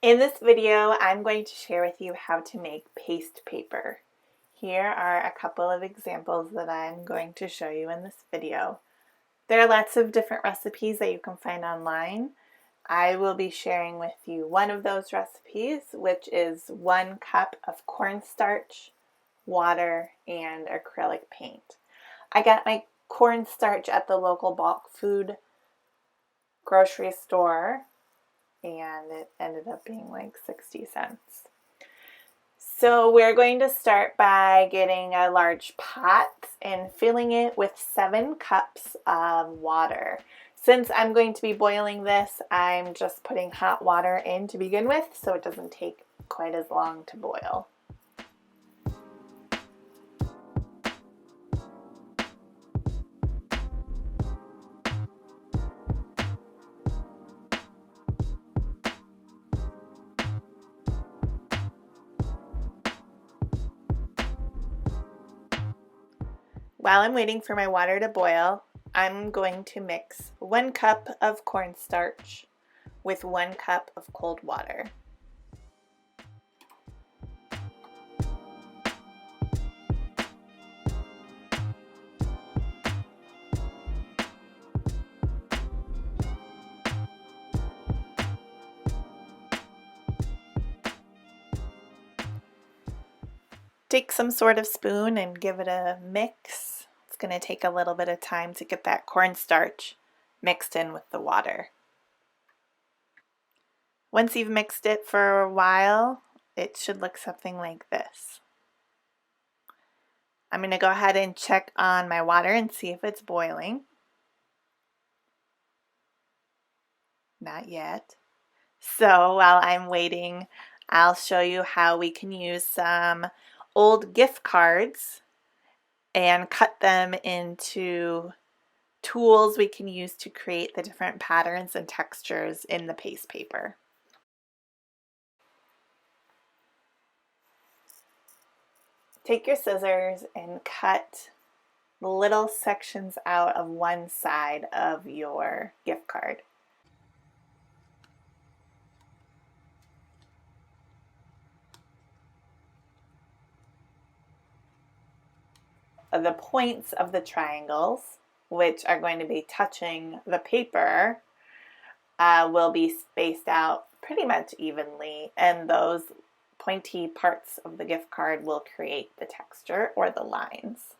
In this video, I'm going to share with you how to make paste paper. Here are a couple of examples that I'm going to show you in this video. There are lots of different recipes that you can find online. I will be sharing with you one of those recipes, which is 1 cup of cornstarch, water, and acrylic paint. I got my cornstarch at the local bulk food grocery store, and it ended up being like 60 cents. So we're going to start by getting a large pot and filling it with 7 cups of water. Since I'm going to be boiling this, I'm just putting hot water in to begin with, so it doesn't take quite as long to boil. While I'm waiting for my water to boil, I'm going to mix 1 cup of cornstarch with 1 cup of cold water. Take some sort of spoon and give it a mix. It's going to take a little bit of time to get that cornstarch mixed in with the water. Once you've mixed it for a while, it should look something like this. I'm going to go ahead and check on my water and see if it's boiling. Not yet. So while I'm waiting, I'll show you how we can use some old gift cards and cut them into tools we can use to create the different patterns and textures in the paste paper. Take your scissors and cut little sections out of one side of your gift card. The points of the triangles, which are going to be touching the paper, will be spaced out pretty much evenly, and those pointy parts of the gift card will create the texture or the lines.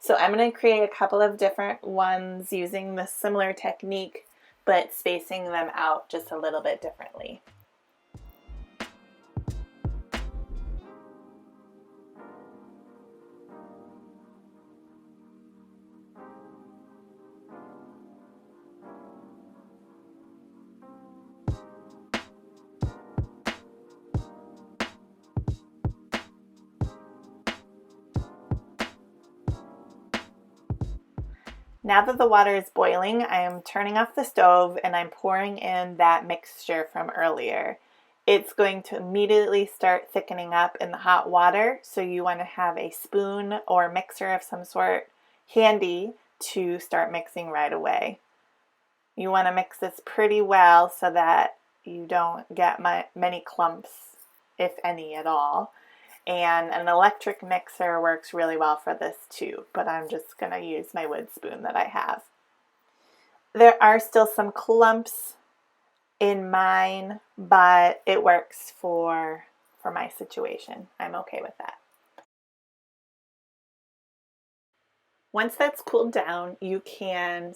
So I'm going to create a couple of different ones using the similar technique, but spacing them out just a little bit differently. Now that the water is boiling, I am turning off the stove and I'm pouring in that mixture from earlier. It's going to immediately start thickening up in the hot water, so you want to have a spoon or mixer of some sort handy to start mixing right away. You want to mix this pretty well so that you don't get many clumps, if any at all. And an electric mixer works really well for this too, but I'm just going to use my wood spoon that I have. There are still some clumps in mine, but it works for my situation. I'm okay with that. Once that's cooled down, you can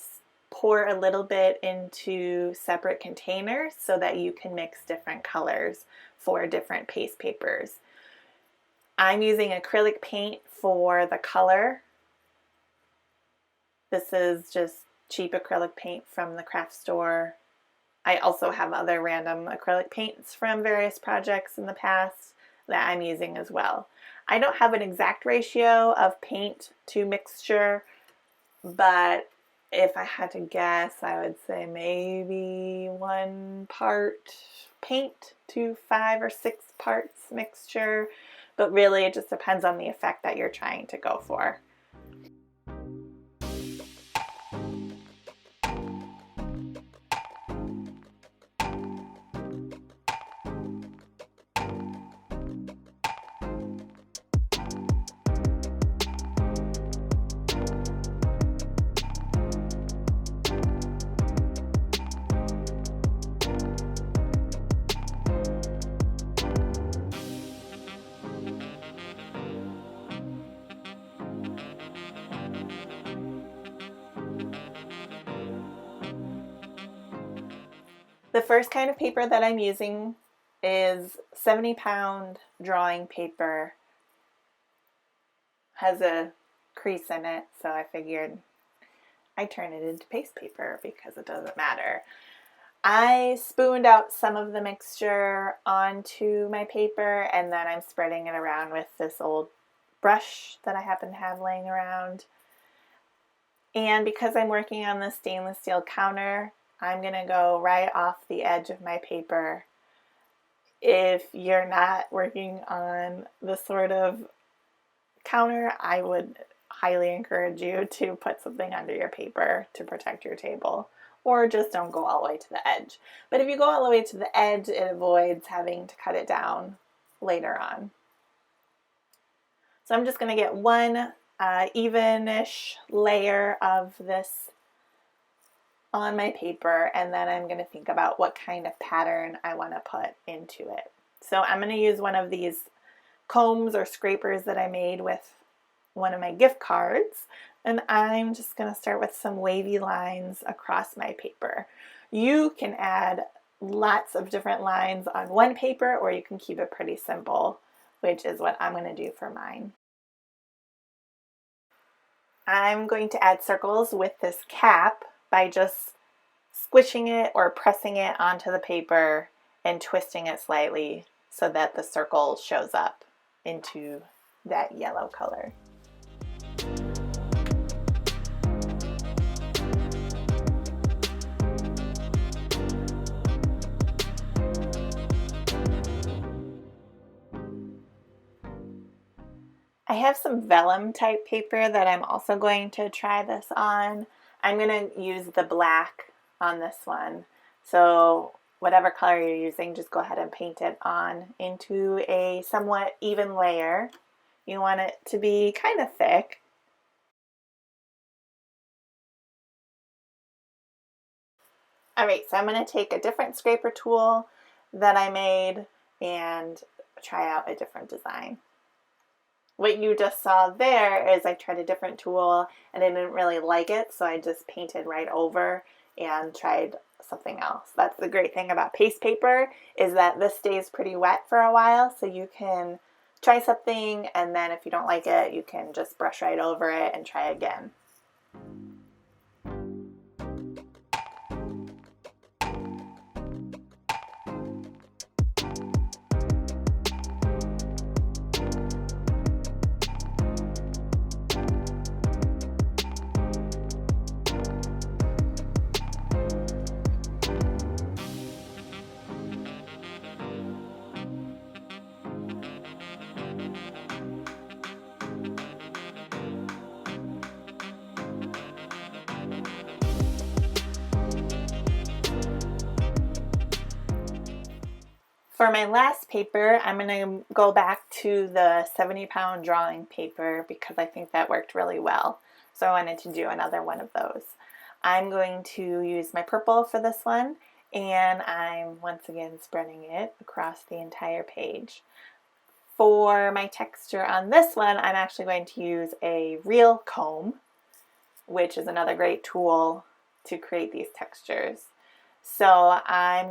pour a little bit into separate containers so that you can mix different colors for different paste papers. I'm using acrylic paint for the color. This is just cheap acrylic paint from the craft store. I also have other random acrylic paints from various projects in the past that I'm using as well. I don't have an exact ratio of paint to mixture, but if I had to guess, I would say maybe 1 part paint to 5 or 6 parts mixture. But really, it just depends on the effect that you're trying to go for. The first kind of paper that I'm using is 70-pound drawing paper. Has a crease in it, so I figured I'd turn it into paste paper because it doesn't matter. I spooned out some of the mixture onto my paper, and then I'm spreading it around with this old brush that I happen to have laying around. And because I'm working on the stainless steel counter, I'm going to go right off the edge of my paper. If you're not working on this sort of counter, I would highly encourage you to put something under your paper to protect your table, or just don't go all the way to the edge. But if you go all the way to the edge, it avoids having to cut it down later on. So I'm just going to get one even-ish layer of this on my paper, and then I'm going to think about what kind of pattern I want to put into it. So I'm going to use one of these combs or scrapers that I made with one of my gift cards, and I'm just going to start with some wavy lines across my paper. You can add lots of different lines on one paper, or you can keep it pretty simple, which is what I'm going to do for mine. I'm going to add circles with this cap by just squishing it or pressing it onto the paper and twisting it slightly so that the circle shows up into that yellow color. I have some vellum type paper that I'm also going to try this on. I'm going to use the black on this one. So whatever color you're using, just go ahead and paint it on into a somewhat even layer. You want it to be kind of thick. Alright, so I'm going to take a different scraper tool that I made and try out a different design. What you just saw there is I tried a different tool and I didn't really like it, so I just painted right over and tried something else. That's the great thing about paste paper, is that this stays pretty wet for a while, so you can try something and then if you don't like it, you can just brush right over it and try again. For my last paper, I'm going to go back to the 70-pound drawing paper because I think that worked really well. So I wanted to do another one of those. I'm going to use my purple for this one, and I'm once again spreading it across the entire page. For my texture on this one, I'm actually going to use a real comb, which is another great tool to create these textures. So I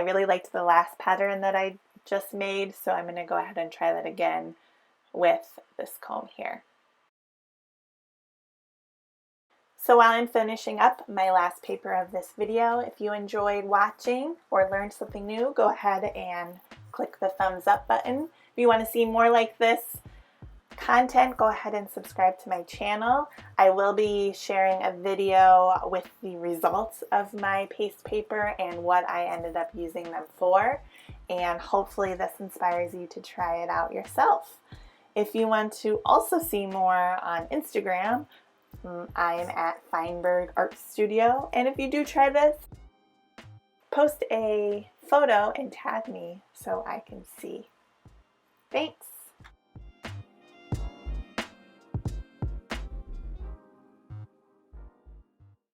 really liked the last pattern that I just made, so I'm going to go ahead and try that again with this comb here. So while I'm finishing up my last paper of this video, if you enjoyed watching or learned something new, go ahead and click the thumbs up button. If you want to see more like this content, go ahead and subscribe to my channel. I will be sharing a video with the results of my paste paper and what I ended up using them for, and hopefully this inspires you to try it out yourself. If you want to also see more on Instagram, I am at Feinberg Art Studio, and if you do try this, post a photo and tag me so I can see. Thanks!